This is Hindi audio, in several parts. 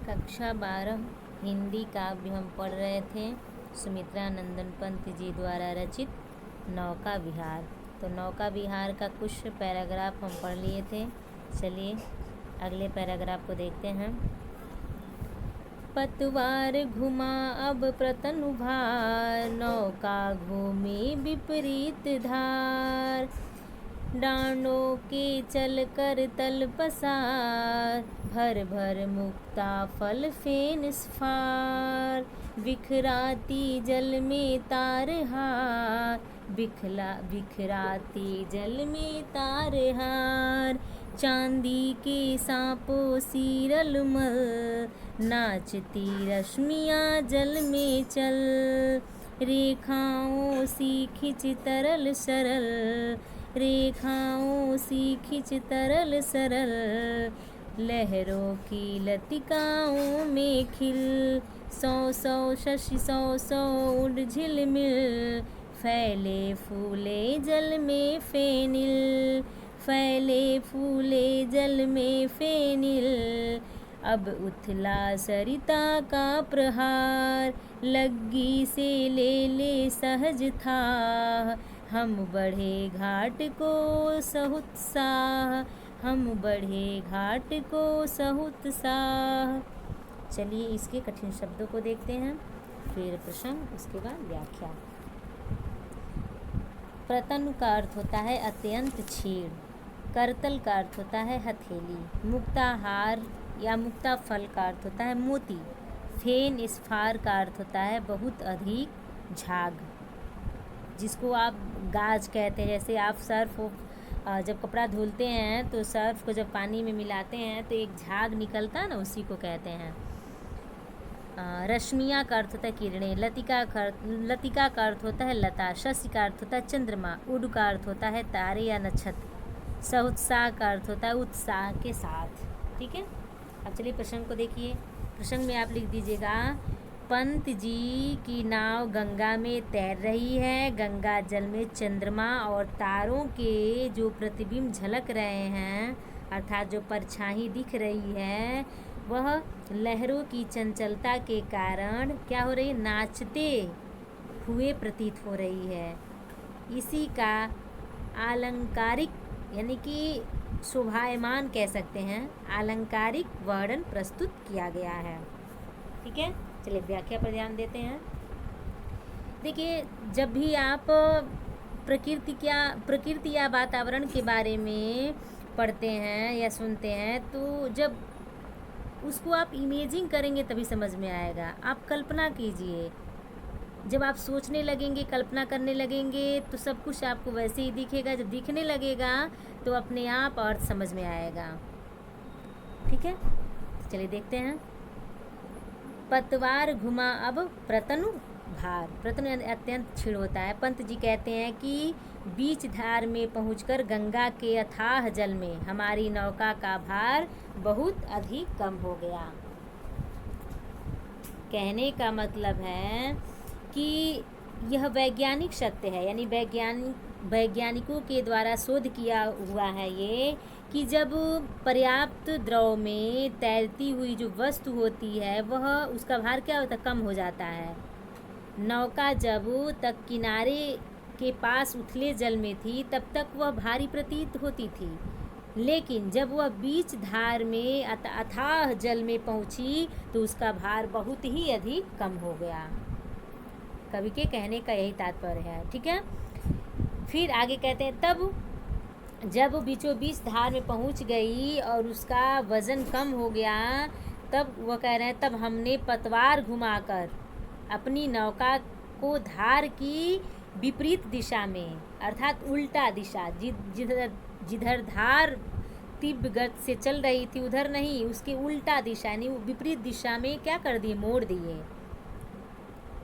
कक्षा 12 हिंदी काव्य हम पढ़ रहे थे सुमित्रा नंदन पंत जी द्वारा रचित नौका विहार। तो नौका विहार का कुछ पैराग्राफ हम पढ़ लिए थे। चलिए अगले पैराग्राफ को देखते हैं। पतवार घुमा अब प्रतनु भार, नौका घूमी विपरीत धार। डांडों के चल कर तल पसार, भर भर मुक्ता फल फेन स्फार। बिखराती जल में तार हार, बिखराती जल में तार हार। चांदी के सांपों सी रलमल, नाचती रश्मियाँ जल में चल। रेखाओं सी खिंच तरल सरल, रेखाओं सी खिंच तरल सरल। लहरों की लतिकाओं में खिल, सौ सौ शशि सौ सौ उड़ झिलमिल। फैले फूले जल में फेनिल, फैले फूले जल में फेनिल। अब उथला सरिता का प्रहार, लग्गी से ले ले सहज था। हम बढ़े घाट को सहुत्साह, हम बढ़े घाट को सहुत्साह। चलिए इसके कठिन शब्दों को देखते हैं, फिर प्रसंग, उसके बाद व्याख्या। प्रतनु का अर्थ होता है अत्यंत छीण, करतल का अर्थ होता है हथेली, मुक्ताहार या मुक्ता फल का अर्थ होता है मोती, फेन स्फार का अर्थ होता है बहुत अधिक झाग, जिसको आप गाज कहते हैं। जैसे आप सर्फ जब कपड़ा धुलते हैं तो सर्फ को जब पानी में मिलाते हैं तो एक झाग निकलता है ना, उसी को कहते हैं। रश्मियाँ का अर्थ होता है किरणें, लतिका का अर्थ होता है लता, शशि का अर्थ होता है चंद्रमा, उड का अर्थ होता है तारे या नक्षत्र, सहुत्साह का अर्थ होता है उत्साह के साथ। ठीक है, अब चलिए प्रसंग को देखिए। प्रसंग में आप लिख दीजिएगा, पंत जी की नाव गंगा में तैर रही है। गंगा जल में चंद्रमा और तारों के जो प्रतिबिंब झलक रहे हैं, अर्थात जो परछाई दिख रही है, वह लहरों की चंचलता के कारण क्या हो रही है, नाचते हुए प्रतीत हो रही है। इसी का आलंकारिक यानी कि शोभायमान कह सकते हैं, आलंकारिक वर्णन प्रस्तुत किया गया है। ठीक है, चलिए व्याख्या पर ध्यान देते हैं। देखिए, जब भी आप प्रकृति या वातावरण के बारे में पढ़ते हैं या सुनते हैं, तो जब उसको आप इमेजिंग करेंगे तभी समझ में आएगा। आप कल्पना कीजिए, जब आप सोचने लगेंगे, कल्पना करने लगेंगे, तो सब कुछ आपको वैसे ही दिखेगा। जब दिखने लगेगा तो अपने आप अर्थ समझ में आएगा। ठीक है, तो चलिए देखते हैं। पतवार घुमा अब प्रतनु भार, प्रतनु अत्यंत क्षीण होता है। पंत जी कहते हैं कि बीच धार में पहुंचकर गंगा के अथाह जल में हमारी नौका का भार बहुत अधिक कम हो गया। कहने का मतलब है कि यह वैज्ञानिक सत्य है, यानी वैज्ञानिकों के द्वारा शोध किया हुआ है ये, कि जब पर्याप्त द्रव में तैरती हुई जो वस्तु होती है, वह उसका भार क्या होता है, कम हो जाता है। नौका जब तक किनारे के पास उथले जल में थी तब तक वह भारी प्रतीत होती थी, लेकिन जब वह बीच धार में अथाह जल में पहुंची तो उसका भार बहुत ही अधिक कम हो गया। कवि के कहने का यही तात्पर्य है। ठीक है, फिर आगे कहते हैं, तब जब बीचों बीच धार में पहुंच गई और उसका वजन कम हो गया, तब वह कह रहे हैं, तब हमने पतवार घुमाकर अपनी नौका को धार की विपरीत दिशा में, अर्थात उल्टा दिशा, जिधर धार तीव्र गति से चल रही थी उधर नहीं, उसके उल्टा दिशा यानी विपरीत दिशा में क्या कर दिए, मोड़ दिए।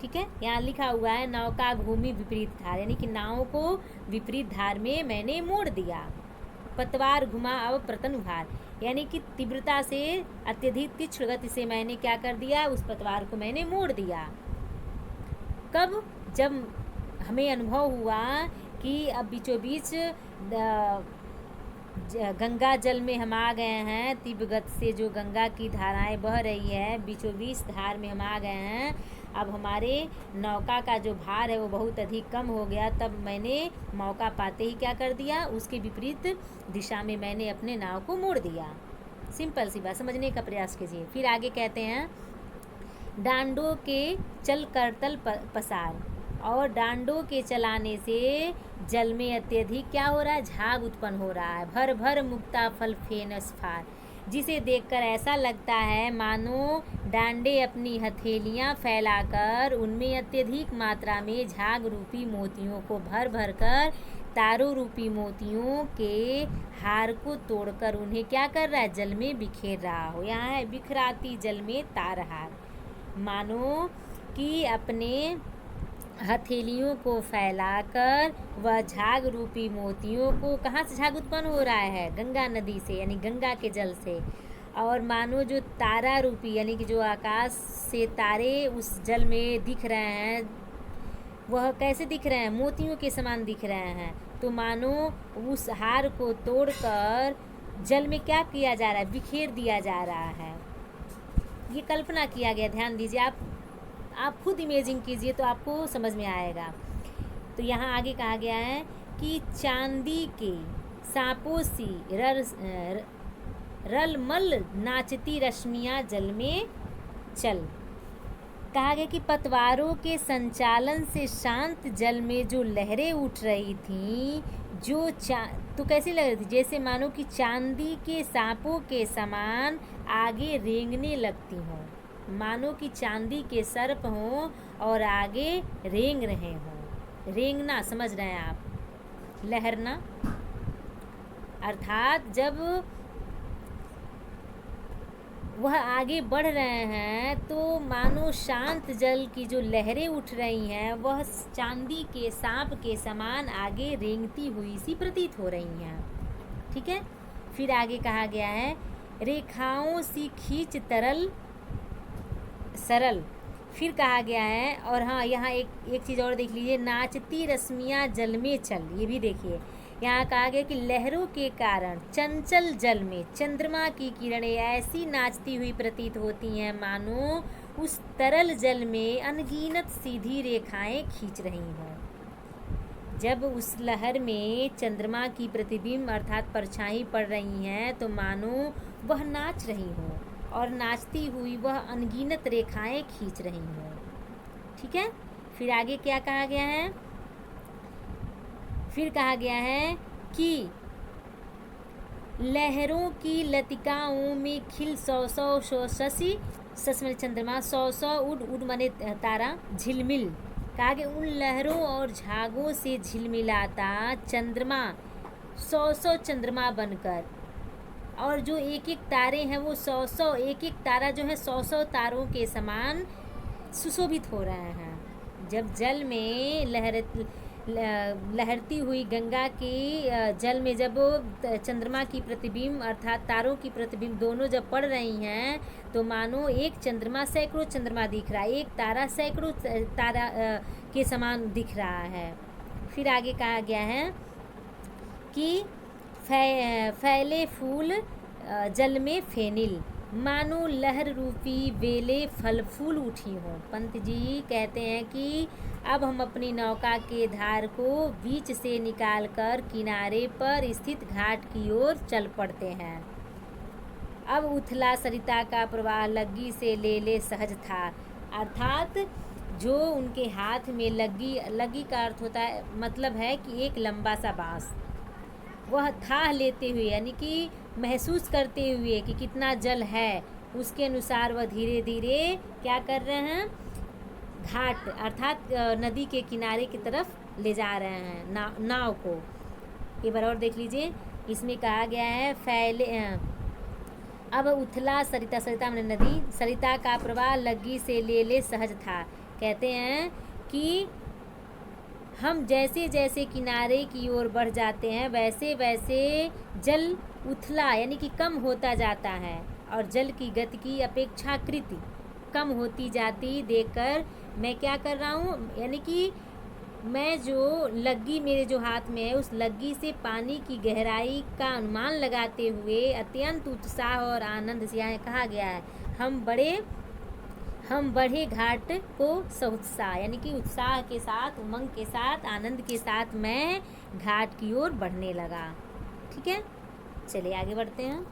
ठीक है, यहाँ लिखा हुआ है नौका घूमी विपरीत धार, यानी कि नाव को विपरीत धार में मैंने मोड़ दिया। पतवार घुमा अब प्रतनु भार, यानी कि तीव्रता से, अत्यधिक तीक्ष्ण गति से मैंने क्या कर दिया, उस पतवार को मैंने मोड़ दिया। कब, जब हमें अनुभव हुआ कि अब बीचों बीच गंगा जल में हम आ गए हैं, तीव्र गति से जो गंगा की धाराएं बह रही है, बीचों बीच धार में हम आ गए हैं। अब हमारे नौका का जो भार है वो बहुत अधिक कम हो गया। तब मैंने मौका पाते ही क्या कर दिया, उसके विपरीत दिशा में मैंने अपने नाव को मोड़ दिया। सिंपल सी बात, समझने का प्रयास कीजिए। फिर आगे कहते हैं, डांडों के चल करतल पसार, और डांडों के चलाने से जल में अत्यधिक क्या हो रहा है, झाग उत्पन्न हो रहा है। भर भर मुक्ता फल फेनस फार, जिसे देखकर ऐसा लगता है मानो डांडे अपनी हथेलियां फैलाकर उनमें अत्यधिक मात्रा में झाग रूपी मोतियों को भर भर कर तारों रूपी मोतियों के हार को तोड़कर उन्हें क्या कर रहा है, जल में बिखेर रहा हो। यहाँ है बिखराती जल में तारहार, मानो कि अपने हथेलियों को फैलाकर वह झाग रूपी मोतियों को, कहाँ से झाग उत्पन्न हो रहा है, गंगा नदी से, यानी गंगा के जल से। और मानो जो तारा रूपी, यानी कि जो आकाश से तारे उस जल में दिख रहे हैं, वह कैसे दिख रहे हैं, मोतियों के समान दिख रहे हैं। तो मानो उस हार को तोड़कर जल में क्या किया जा रहा है, बिखेर दिया जा रहा है। ये कल्पना किया गया, ध्यान दीजिए, आप खुद इमेजिन कीजिए तो आपको समझ में आएगा। तो यहाँ आगे कहा गया है कि चांदी के सांपों सी रलमल नाचती रश्मियाँ जल में चल। कहा गया कि पतवारों के संचालन से शांत जल में जो लहरें उठ रही थीं, जो तो कैसी लग रही थी, जैसे मानो कि चांदी के सांपों के समान आगे रेंगने लगती हों, मानो कि चांदी के सर्प हों और आगे रेंग रहे हों। रेंगना समझ रहे हैं आप, लहरना, अर्थात जब वह आगे बढ़ रहे हैं तो मानो शांत जल की जो लहरें उठ रही हैं वह चांदी के सांप के समान आगे रेंगती हुई सी प्रतीत हो रही हैं। ठीक है। फिर आगे कहा गया है, रेखाओं सी खींच तरल सरल। फिर कहा गया है, और हाँ यहाँ एक चीज़ और देख लीजिए, नाचती रश्मियाँ जल में चल। ये भी देखिए, यहाँ कहा गया कि लहरों के कारण चंचल जल में चंद्रमा की किरणें ऐसी नाचती हुई प्रतीत होती हैं मानो उस तरल जल में अनगिनत सीधी रेखाएं खींच रही हों। जब उस लहर में चंद्रमा की प्रतिबिंब अर्थात परछाई पड़ रही हैं तो मानो वह नाच रही हों और नाचती हुई वह अनगिनत रेखाएं खींच रही हों। ठीक है। फिर आगे क्या कहा गया है, फिर कहा गया है कि लहरों की लतिकाओं में खिल सौ सौ शशि, शश माने चंद्रमा, सौ उड उड माने तारा, झिलमिल। कहा गया उन लहरों और झागों से झिलमिलाता चंद्रमा, सौ चंद्रमा बनकर, और जो एक एक तारे हैं वो सौ एक एक तारा जो है सौ तारों के समान सुशोभित हो रहे हैं। जब जल में लहरती हुई गंगा की जल में जब चंद्रमा की प्रतिबिंब अर्थात तारों की प्रतिबिंब दोनों जब पड़ रही हैं तो मानो एक चंद्रमा सैकड़ों चंद्रमा दिख रहा है, एक तारा सैकड़ों तारा के समान दिख रहा है। फिर आगे कहा गया है कि फैले फूल जल में फेनिल, मानो लहर रूपी बेले फल फूल उठी हों। पंत जी कहते हैं कि अब हम अपनी नौका के धार को बीच से निकालकर किनारे पर स्थित घाट की ओर चल पड़ते हैं। अब उथला सरिता का प्रवाह लग्गी से ले सहज था, अर्थात जो उनके हाथ में लग्गी का अर्थ होता है, मतलब है कि एक लंबा सा बाँस, वह थाह लेते हुए यानी कि महसूस करते हुए कि कितना जल है, उसके अनुसार वह धीरे धीरे क्या कर रहे हैं, घाट अर्थात नदी के किनारे की तरफ ले जा रहे हैं नाव को। एक बार और देख लीजिए, इसमें कहा गया है फैले अब उथला सरिता माने नदी, सरिता का प्रवाह लग्गी से ले सहज था। कहते हैं कि हम जैसे जैसे किनारे की ओर बढ़ जाते हैं वैसे वैसे जल उथला यानी कि कम होता जाता है और जल की गति की अपेक्षाकृत कम होती जाती देखकर मैं क्या कर रहा हूँ, यानी कि मैं जो लग्गी मेरे जो हाथ में है, उस लग्गी से पानी की गहराई का अनुमान लगाते हुए अत्यंत उत्साह और आनंद से, यहाँ कहा गया है हम बढ़े घाट को सोत्साह, यानी कि उत्साह के साथ, उमंग के साथ, आनंद के साथ मैं घाट की ओर बढ़ने लगा। ठीक है, चलिए आगे बढ़ते हैं।